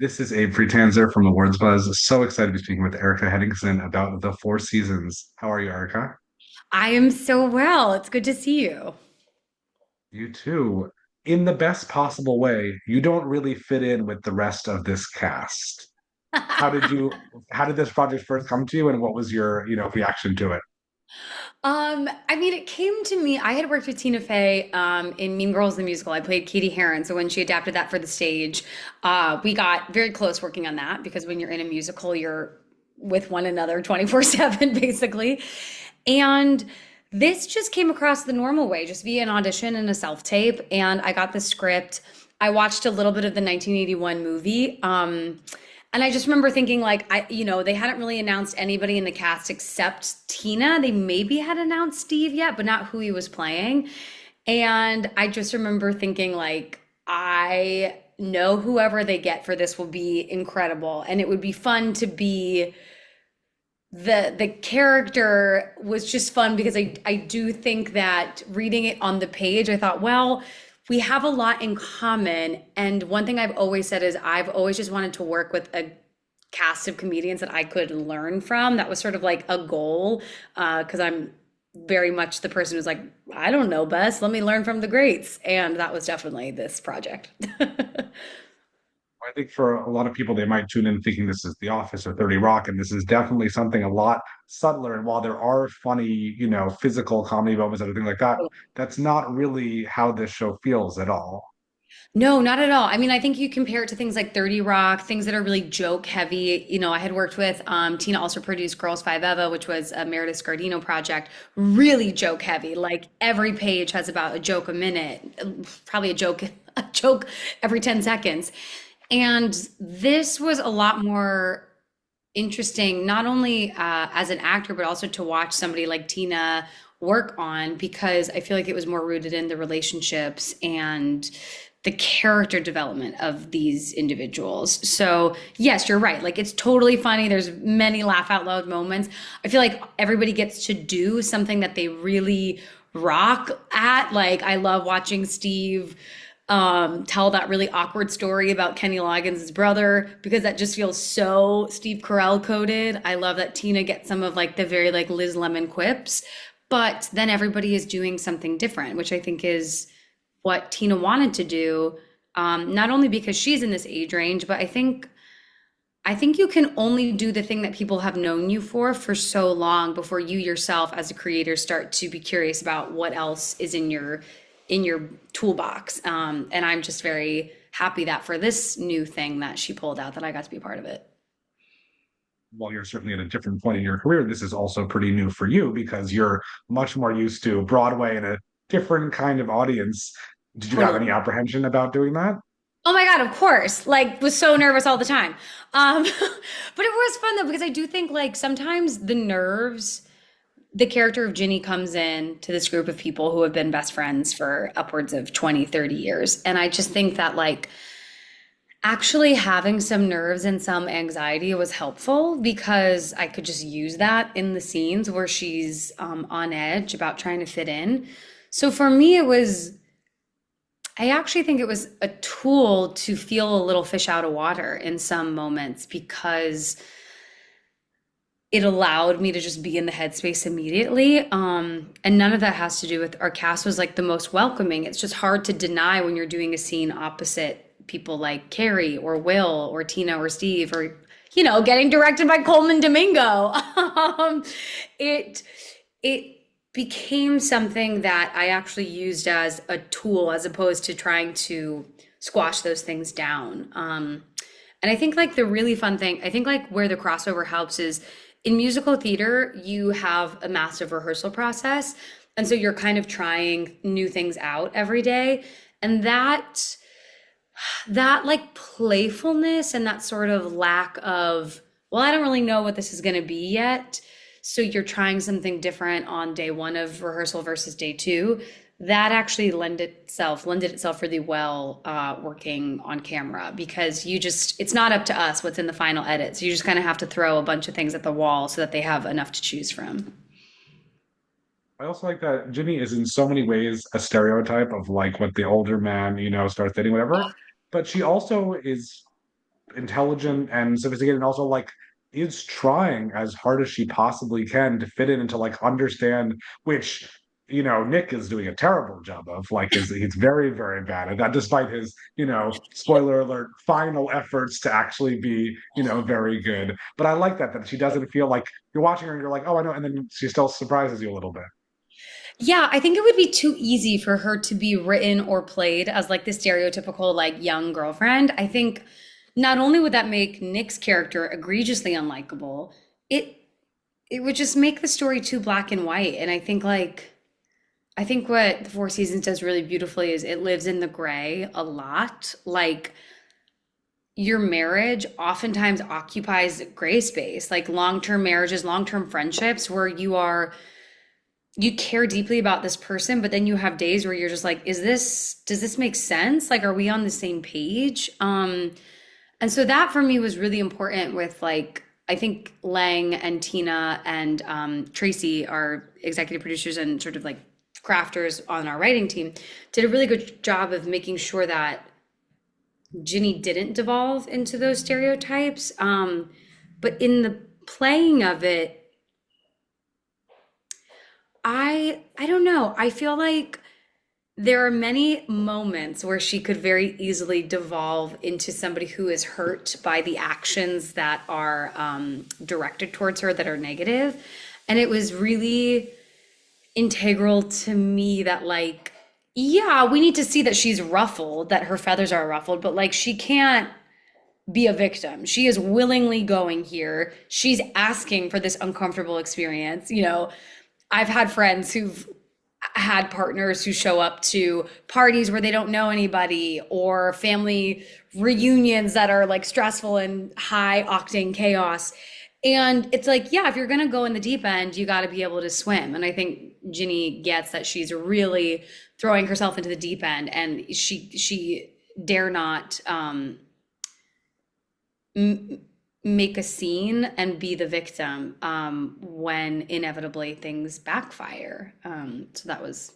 This is Abe Friedtanzer from the Words Buzz. So excited to be speaking with Erika Henningsen about the Four Seasons. How are you, Erika? I am so well. It's good to see you. You too. In the best possible way, you don't really fit in with the rest of this cast. How did you, how did this project first come to you, and what was your, reaction to it? I mean, it came to me. I had worked with Tina Fey in Mean Girls the musical. I played Katie Heron, so when she adapted that for the stage, we got very close working on that because when you're in a musical, you're with one another 24/7, basically. And this just came across the normal way, just via an audition and a self-tape. And I got the script. I watched a little bit of the 1981 movie. And I just remember thinking, like, they hadn't really announced anybody in the cast except Tina. They maybe had announced Steve yet, but not who he was playing. And I just remember thinking, like, I know whoever they get for this will be incredible. And it would be fun to be the character was just fun because I do think that reading it on the page, I thought, well, we have a lot in common. And one thing I've always said is I've always just wanted to work with a cast of comedians that I could learn from. That was sort of like a goal, because I'm very much the person who's like, I don't know best. Let me learn from the greats. And that was definitely this project. I think for a lot of people, they might tune in thinking this is The Office or 30 Rock, and this is definitely something a lot subtler. And while there are funny, physical comedy moments and everything like that, that's not really how this show feels at all. No, not at all. I mean, I think you compare it to things like 30 Rock, things that are really joke heavy. I had worked with Tina also produced Girls Five Eva, which was a Meredith Scardino project, really joke heavy. Like every page has about a joke a minute, probably a joke every 10 seconds. And this was a lot more interesting, not only as an actor, but also to watch somebody like Tina work on, because I feel like it was more rooted in the relationships and the character development of these individuals. So, yes, you're right. Like it's totally funny. There's many laugh out loud moments. I feel like everybody gets to do something that they really rock at. Like I love watching Steve tell that really awkward story about Kenny Loggins' brother because that just feels so Steve Carell coded. I love that Tina gets some of like the very like Liz Lemon quips, but then everybody is doing something different, which I think is what Tina wanted to do. Not only because she's in this age range, but I think you can only do the thing that people have known you for so long before you yourself as a creator start to be curious about what else is in your toolbox. And I'm just very happy that for this new thing that she pulled out that I got to be a part of it. While you're certainly at a different point in your career, this is also pretty new for you because you're much more used to Broadway and a different kind of audience. Did you have any Totally. apprehension about doing that? Oh my God, of course. Like was so nervous all the time. But it was fun though because I do think like sometimes the character of Ginny comes in to this group of people who have been best friends for upwards of 20, 30 years. And I just think that like actually having some nerves and some anxiety was helpful because I could just use that in the scenes where she's on edge about trying to fit in. So for me, I actually think it was a tool to feel a little fish out of water in some moments because it allowed me to just be in the headspace immediately. And none of that has to do with our cast was like the most welcoming. It's just hard to deny when you're doing a scene opposite people like Carrie or Will or Tina or Steve or, getting directed by Coleman Domingo. It it became something that I actually used as a tool as opposed to trying to squash those things down. And I think like the really fun thing, I think like where the crossover helps is in musical theater, you have a massive rehearsal process. And so you're kind of trying new things out every day. And that like playfulness and that sort of lack of, well, I don't really know what this is going to be yet. So you're trying something different on day one of rehearsal versus day two. That actually lended itself really well working on camera because it's not up to us what's in the final edits. You just kind of have to throw a bunch of things at the wall so that they have enough to choose from. I also like that Ginny is in so many ways a stereotype of like what the older man, starts dating, whatever. But she also is intelligent and sophisticated, and also like is trying as hard as she possibly can to fit in and to like understand, which Nick is doing a terrible job of. Like, is he's very, very bad at that, despite his, spoiler alert, final efforts to actually be, very good. But I like that she doesn't feel like you're watching her and you're like, oh, I know, and then she still surprises you a little bit. Yeah, I think it would be too easy for her to be written or played as like the stereotypical like young girlfriend. I think not only would that make Nick's character egregiously unlikable, it it would just make the story too black and white. And I think what the Four Seasons does really beautifully is it lives in the gray a lot. Like your marriage oftentimes occupies gray space, like long-term marriages, long-term friendships where you care deeply about this person, but then you have days where you're just like, does this make sense? Like, are we on the same page? And so that for me was really important with like, I think Lang and Tina and Tracy, our executive producers and sort of like crafters on our writing team, did a really good job of making sure that Ginny didn't devolve into those stereotypes. But in the playing of it, I don't know. I feel like there are many moments where she could very easily devolve into somebody who is hurt by the actions that are directed towards her that are negative. And it was really integral to me that, like, yeah, we need to see that she's ruffled, that her feathers are ruffled, but like she can't be a victim. She is willingly going here. She's asking for this uncomfortable experience. I've had friends who've had partners who show up to parties where they don't know anybody or family reunions that are like stressful and high octane chaos. And it's like, yeah, if you're going to go in the deep end, you got to be able to swim. And I think Ginny gets that she's really throwing herself into the deep end and she dare not make a scene and be the victim when inevitably things backfire. So that was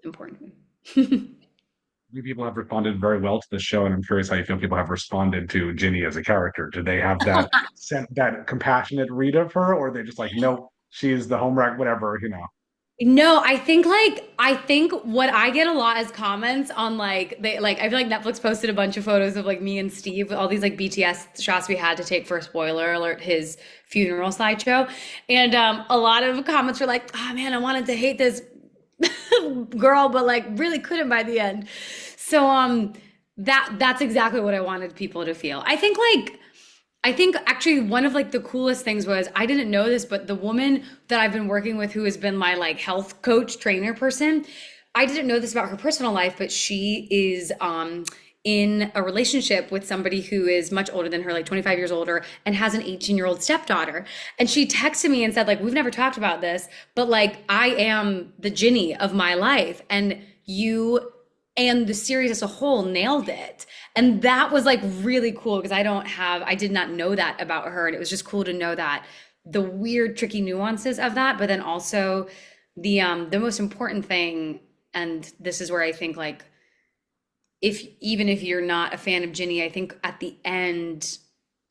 important. Many people have responded very well to the show, and I'm curious how you feel people have responded to Ginny as a character. Do they have that compassionate read of her, or are they just like, nope, she is the home wreck, whatever? No, I think what I get a lot as comments on like they like I feel like Netflix posted a bunch of photos of like me and Steve with all these like BTS shots we had to take for spoiler alert his funeral slideshow. And a lot of comments were like, "Oh man, I wanted to hate this girl, but like really couldn't by the end." So that's exactly what I wanted people to feel. I think actually one of like the coolest things was I didn't know this, but the woman that I've been working with who has been my like health coach trainer person, I didn't know this about her personal life, but she is in a relationship with somebody who is much older than her, like 25 years older, and has an 18-year-old stepdaughter. And she texted me and said, like, we've never talked about this, but like I am the Ginny of my life. And you and the series as a whole nailed it. And that was like really cool because I did not know that about her. And it was just cool to know that the weird, tricky nuances of that, but then also the most important thing, and this is where I think like if even if you're not a fan of Ginny, I think at the end,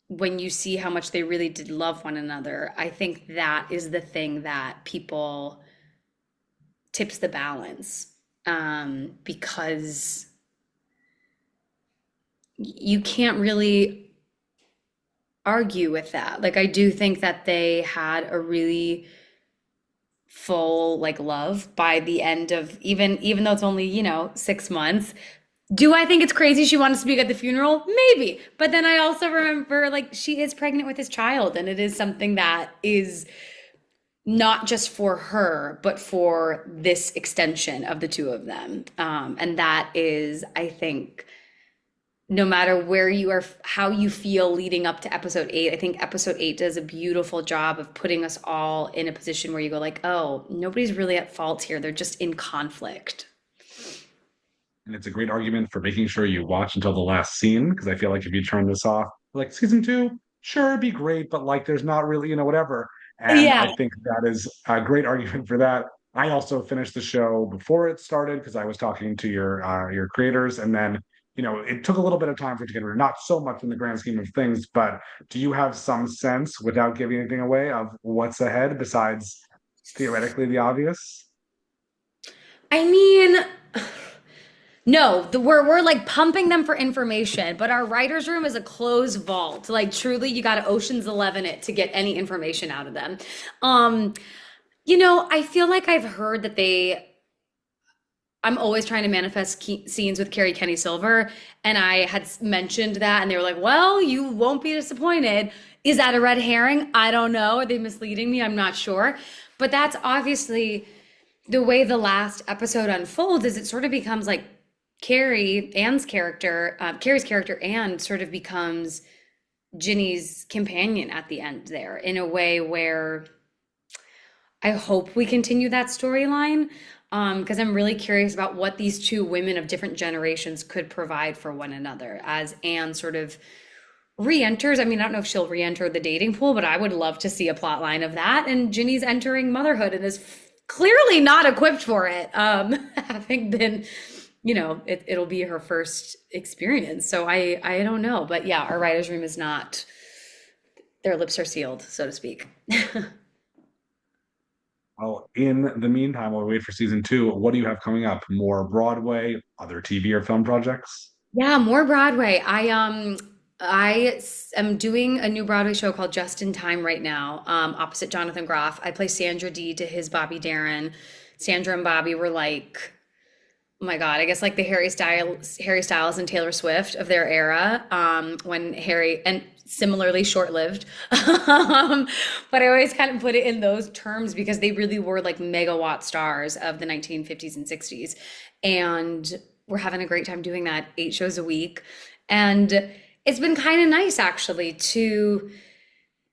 when you see how much they really did love one another, I think that is the thing that people tips the balance. Because you can't really argue with that. Like I do think that they had a really full like love by the end of even though it's only, 6 months. Do I think it's crazy she wanted to speak at the funeral? Maybe. But then I also remember like she is pregnant with his child and it is something that is not just for her, but for this extension of the two of them. And that is, I think, no matter where you are, how you feel leading up to episode 8, I think episode 8 does a beautiful job of putting us all in a position where you go like, oh, nobody's really at fault here. They're just in conflict. And it's a great argument for making sure you watch until the last scene, because I feel like if you turn this off, like season two, sure, it'd be great, but like there's not really, whatever. And Yeah. I think that is a great argument for that. I also finished the show before it started because I was talking to your creators, and then it took a little bit of time for it to get rid, not so much in the grand scheme of things, but do you have some sense, without giving anything away, of what's ahead besides theoretically the obvious? I mean, no, we're like pumping them for information, but our writers' room is a closed vault. Like truly, you got to Ocean's 11 it to get any information out of them. Um, I feel like I've heard that I'm always trying to manifest scenes with Carrie Kenny Silver, and I had mentioned that, and they were like, "Well, you won't be disappointed." Is that a red herring? I don't know. Are they misleading me? I'm not sure. But that's obviously the way the last episode unfolds. Is it sort of becomes like Carrie's character, Anne sort of becomes Ginny's companion at the end there in a way where I hope we continue that storyline, because I'm really curious about what these two women of different generations could provide for one another as Anne sort of re-enters. I mean, I don't know if she'll re-enter the dating pool, but I would love to see a plot line of that. And Ginny's entering motherhood and is clearly not equipped for it, having been, it'll be her first experience. So I don't know, but yeah, our writers' room is not. Their lips are sealed, so to speak. Well, in the meantime, while we wait for season two, what do you have coming up? More Broadway, other TV or film projects? Yeah, more Broadway. I am doing a new Broadway show called Just in Time right now, opposite Jonathan Groff. I play Sandra Dee to his Bobby Darin. Sandra and Bobby were like, oh my God, I guess like the Harry Styles and Taylor Swift of their era, when Harry, and similarly short-lived. But I always kind of put it in those terms because they really were like megawatt stars of the 1950s and 60s. And we're having a great time doing that, 8 shows a week. And it's been kind of nice actually to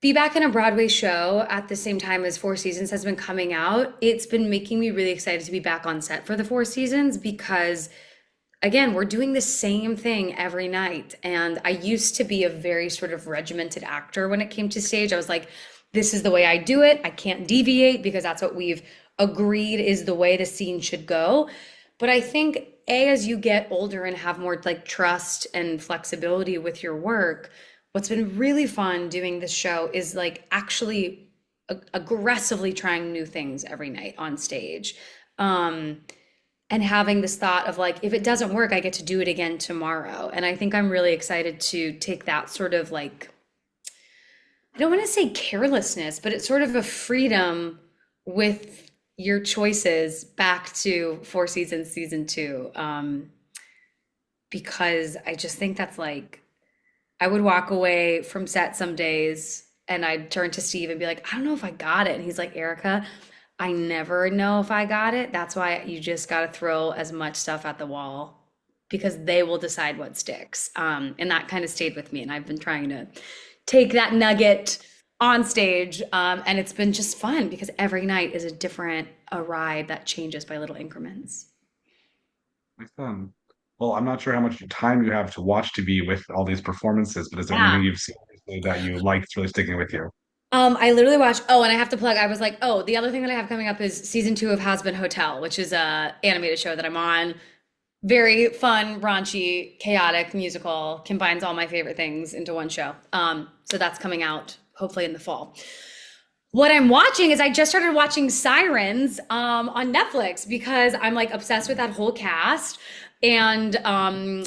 be back in a Broadway show at the same time as Four Seasons has been coming out. It's been making me really excited to be back on set for the Four Seasons because, again, we're doing the same thing every night. And I used to be a very sort of regimented actor when it came to stage. I was like, this is the way I do it. I can't deviate because that's what we've agreed is the way the scene should go. But I think, as you get older and have more like trust and flexibility with your work, what's been really fun doing this show is like actually aggressively trying new things every night on stage. And having this thought of like, if it doesn't work, I get to do it again tomorrow. And I think I'm really excited to take that sort of like, I don't want to say carelessness, but it's sort of a freedom with your choices back to Four Seasons season two. Because I just think that's like, I would walk away from set some days and I'd turn to Steve and be like, I don't know if I got it. And he's like, Erica, I never know if I got it. That's why you just got to throw as much stuff at the wall because they will decide what sticks. And that kind of stayed with me. And I've been trying to take that nugget on stage. And it's been just fun because every night is a ride that changes by little increments. Excellent. Well, I'm not sure how much time you have to watch TV with all these performances, but is there Yeah. anything you've seen recently that you like that's really sticking with you? I literally watched, oh, and I have to plug, I was like, oh, the other thing that I have coming up is season 2 of Has Been Hotel, which is a animated show that I'm on. Very fun, raunchy, chaotic musical, combines all my favorite things into one show. So that's coming out hopefully in the fall. What I'm watching is I just started watching Sirens on Netflix because I'm like obsessed with that whole cast. And I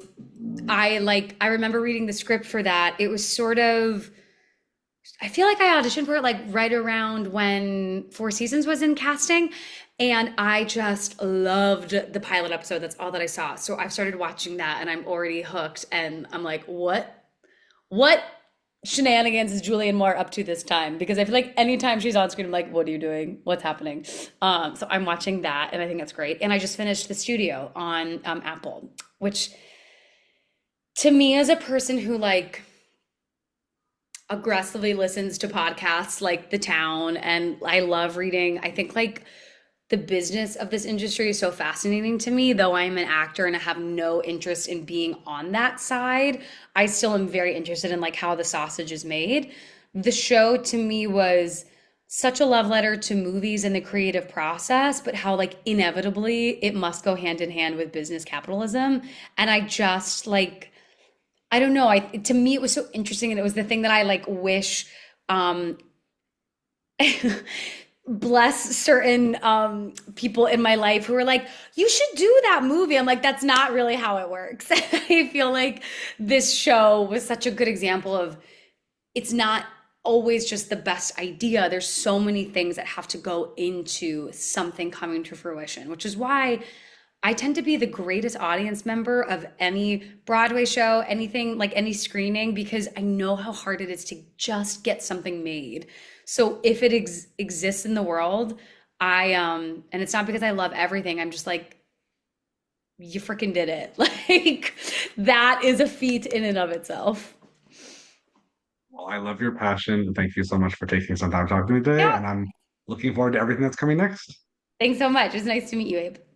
remember reading the script for that. It was sort of, I feel like I auditioned for it like right around when Four Seasons was in casting. And I just loved the pilot episode. That's all that I saw. So I've started watching that and I'm already hooked. And I'm like, what shenanigans is Julianne Moore up to this time? Because I feel like anytime she's on screen, I'm like, what are you doing? What's happening? So I'm watching that and I think that's great. And I just finished The Studio on Apple, which to me as a person who like aggressively listens to podcasts like The Town and I love reading, I think like the business of this industry is so fascinating to me, though I'm an actor and I have no interest in being on that side. I still am very interested in like how the sausage is made. The show to me was such a love letter to movies and the creative process, but how like inevitably it must go hand in hand with business capitalism. And I just like, I don't know. I to me it was so interesting, and it was the thing that I like wish um bless certain people in my life who were like, you should do that movie. I'm like, that's not really how it works. I feel like this show was such a good example of it's not always just the best idea. There's so many things that have to go into something coming to fruition, which is why I tend to be the greatest audience member of any Broadway show, anything like any screening, because I know how hard it is to just get something made. So if it exists in the world, and it's not because I love everything, I'm just like, you freaking did it. Like that is a feat in and of itself. Well, I love your passion, and thank you so much for taking some time talking to me today. Yeah. And I'm looking forward to everything that's coming next. Thanks so much. It's nice to meet you, Abe.